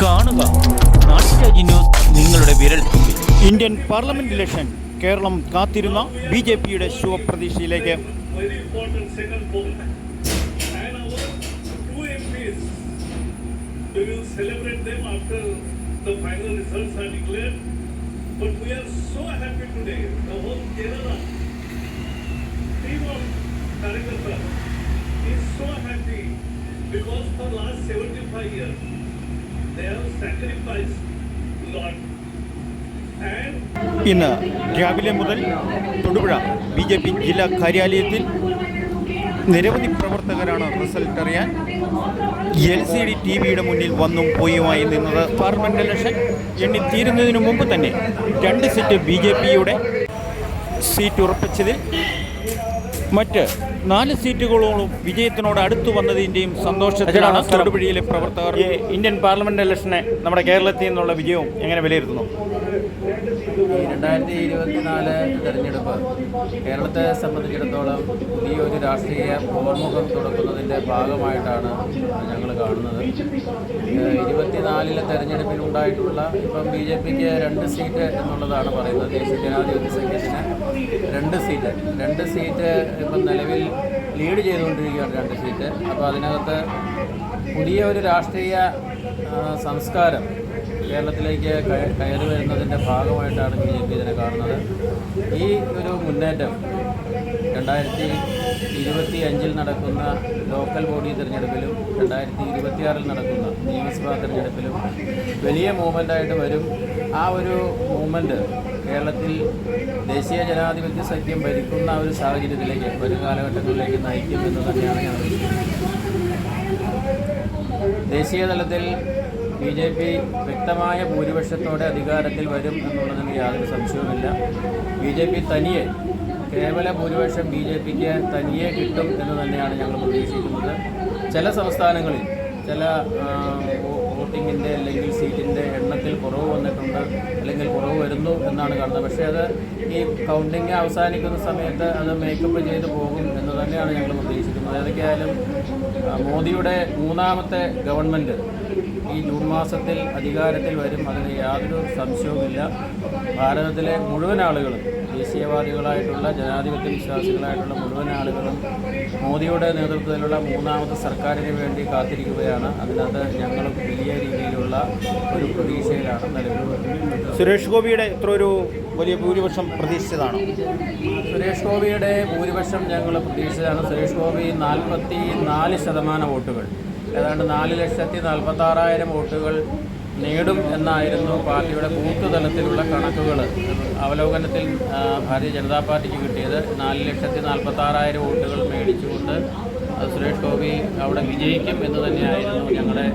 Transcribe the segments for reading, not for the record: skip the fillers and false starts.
കാണുക നാട്ടുരാജ്യ ന്യൂസ് നിങ്ങളുടെ വിരൽത്തുമ്പിൽ. ഇന്ത്യൻ പാർലമെന്റ് ഇലക്ഷൻ കേരളം കാത്തിരുന്ന ബിജെപിയുടെ ശുഭപ്രതീക്ഷയിലേക്ക്. Because for the last 75 years, they have sacrificed a lot. ഇന്ന് രാവിലെ മുതൽ തൊടുപുഴ ബി.ജെ.പി. ജില്ലാ കാര്യാലയത്തിൽ നിരവധി പ്രവർത്തകരാണ് റിസൾട്ട് അറിയാൻ LCD TV-യുടെ മുന്നിൽ വന്നും പോയുമായി നിന്നത്. പാർലമെന്റ് ഇലക്ഷൻ എണ്ണിത്തീരുന്നതിനു മുമ്പ് തന്നെ 2 സീറ്റ് ബി.ജെ.പിയുടെ സീറ്റ് ഉറപ്പിച്ചതിൽ മറ്റ് 4 സീറ്റുകളോളം വിജയത്തിനോട് അടുത്തു വന്നതിൻ്റെയും സന്തോഷത്തിലാണ് തൊടുപുഴയിലെ പ്രവർത്തകർ. ഇന്ത്യൻ പാർലമെന്റ് ഇലക്ഷനെ നമ്മുടെ കേരളത്തിൽ നിന്നുള്ള വിജയവും എങ്ങനെ വിലയിരുത്തുന്നു? 2024 തെരഞ്ഞെടുപ്പ് കേരളത്തെ സംബന്ധിച്ചിടത്തോളം പുതിയൊരു രാഷ്ട്രീയ പോർമുഖം തുടക്കുന്നതിൻ്റെ ഭാഗമായിട്ടാണ് ഞങ്ങൾ കാണുന്നത്. 24 തെരഞ്ഞെടുപ്പിലുണ്ടായിട്ടുള്ള ഇപ്പം BJPക്ക് 2 സീറ്റ് എന്നുള്ളതാണ് പറയുന്നത്. ദേശീയ ജനാധിപത്യ സഖ്യത്തിന് 2 സീറ്റ് ഇപ്പം നിലവിൽ ലീഡ് ചെയ്തുകൊണ്ടിരിക്കുകയാണ് 2 സീറ്റ്. അപ്പോൾ അതിനകത്ത് പുതിയ ഒരു രാഷ്ട്രീയ സംസ്കാരം കേരളത്തിലേക്ക് കയറി വരുന്നതിൻ്റെ ഭാഗമായിട്ടാണ് BJP ഇതിനെ കാണുന്നത്. ഈ ഒരു മുന്നേറ്റം 2025 നടക്കുന്ന ലോക്കൽ ബോഡി തിരഞ്ഞെടുപ്പിലും 2026 നടക്കുന്ന നിയമസഭാ തിരഞ്ഞെടുപ്പിലും വലിയ മൂവ്മെൻ്റായിട്ട് വരും. ആ ഒരു മൂവ്മെൻറ്റ് കേരളത്തിൽ ദേശീയ ജനാധിപത്യ സഖ്യം ഭരിക്കുന്ന ഒരു സാഹചര്യത്തിലേക്ക് വരും കാലഘട്ടങ്ങളിലേക്ക് നയിക്കുമെന്ന് തന്നെയാണ് ഞാൻ വിശ്വസിക്കുന്നത്. ദേശീയ തലത്തിൽ BJP വ്യക്തമായ ഭൂരിപക്ഷത്തോടെ അധികാരത്തിൽ വരും എന്നുള്ളതിന് യാതൊരു സംശയവുമില്ല. BJP തനിയെ കേവല ഭൂരിപക്ഷം BJPക്ക് തനിയെ കിട്ടും എന്ന് തന്നെയാണ് ഞങ്ങൾ പ്രതീക്ഷിക്കുന്നത്. ചില സംസ്ഥാനങ്ങളിൽ ചില വോട്ടിങ്ങിൻ്റെ അല്ലെങ്കിൽ സീറ്റിൻ്റെ എണ്ണത്തിൽ കുറവ് വന്നിട്ടുണ്ട്, അല്ലെങ്കിൽ കുറവ് വരുന്നു എന്നാണ് കാണുന്നത്. പക്ഷേ അത് ഈ കൗണ്ടിങ് അവസാനിക്കുന്ന സമയത്ത് അത് മേക്കപ്പ് ചെയ്ത് പോകും എന്ന് തന്നെയാണ് ഞങ്ങൾ പ്രതീക്ഷിക്കുന്നത്. ഏതൊക്കെയായാലും മോദിയുടെ 3ാമത്തെ ഗവൺമെൻറ് ഈ ജൂൺ മാസത്തിൽ അധികാരത്തിൽ വരും, അതിന് യാതൊരു സംശയവുമില്ല. ഭാരതത്തിലെ മുഴുവൻ ആളുകളും, ദേശീയവാദികളായിട്ടുള്ള ജനാധിപത്യ വിശ്വാസികളായിട്ടുള്ള മുഴുവൻ ആളുകളും മോദിയുടെ നേതൃത്വത്തിലുള്ള 3ാമത്തെ സർക്കാരിന് വേണ്ടി കാത്തിരിക്കുകയാണ്. അതിനകത്ത് ഞങ്ങളും വലിയ രീതിയിലുള്ള ഒരു പ്രതീക്ഷയിലാണ് നിലവിൽ. സുരേഷ് ഗോപിയുടെ ഇത്ര ഒരു വലിയ ഭൂരിപക്ഷം പ്രതീക്ഷിച്ചതാണ്. സുരേഷ് ഗോപിയുടെ ഭൂരിപക്ഷം ഞങ്ങൾ പ്രതീക്ഷിച്ചതാണ്. സുരേഷ് ഗോപി 44% വോട്ടുകൾ, ഏതാണ്ട് 4,46,000 വോട്ടുകൾ നേടും എന്നായിരുന്നു പാർട്ടിയുടെ ബൂത്ത് തലത്തിലുള്ള കണക്കുകൾ. അവലോകനത്തിൽ ഭാരതീയ ജനതാ പാർട്ടിക്ക് കിട്ടിയത് 4,46,000 വോട്ടുകൾ മേടിച്ചുകൊണ്ട് സുരേഷ് ഗോപി അവിടെ വിജയിക്കും എന്ന് തന്നെയായിരുന്നു ഞങ്ങളുടെ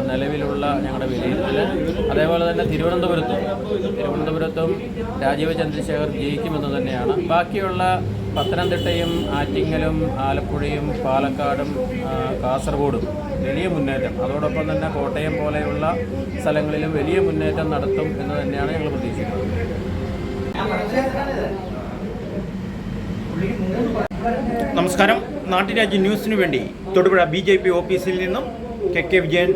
നിലവിലുള്ള ഞങ്ങളുടെ വിലയിരുത്തൽ. അതേപോലെ തന്നെ തിരുവനന്തപുരത്തും രാജീവ് ചന്ദ്രശേഖർ ജയിക്കുമെന്ന് തന്നെയാണ്. ബാക്കിയുള്ള പത്തനംതിട്ടയും ആറ്റിങ്ങലും ആലപ്പുഴയും പാലക്കാടും കാസർഗോഡും വലിയ മുന്നേറ്റം, അതോടൊപ്പം തന്നെ കോട്ടയം പോലെയുള്ള സ്ഥലങ്ങളിലും വലിയ മുന്നേറ്റം നടത്തും എന്ന് തന്നെയാണ് ഞങ്ങൾ പ്രതീക്ഷിക്കുന്നത്. നമസ്കാരം. നാട്ടുരാജ്യ ന്യൂസിനു വേണ്ടി തൊടുപുഴ BJP ഓഫീസിൽ നിന്നും KK വിജയൻ.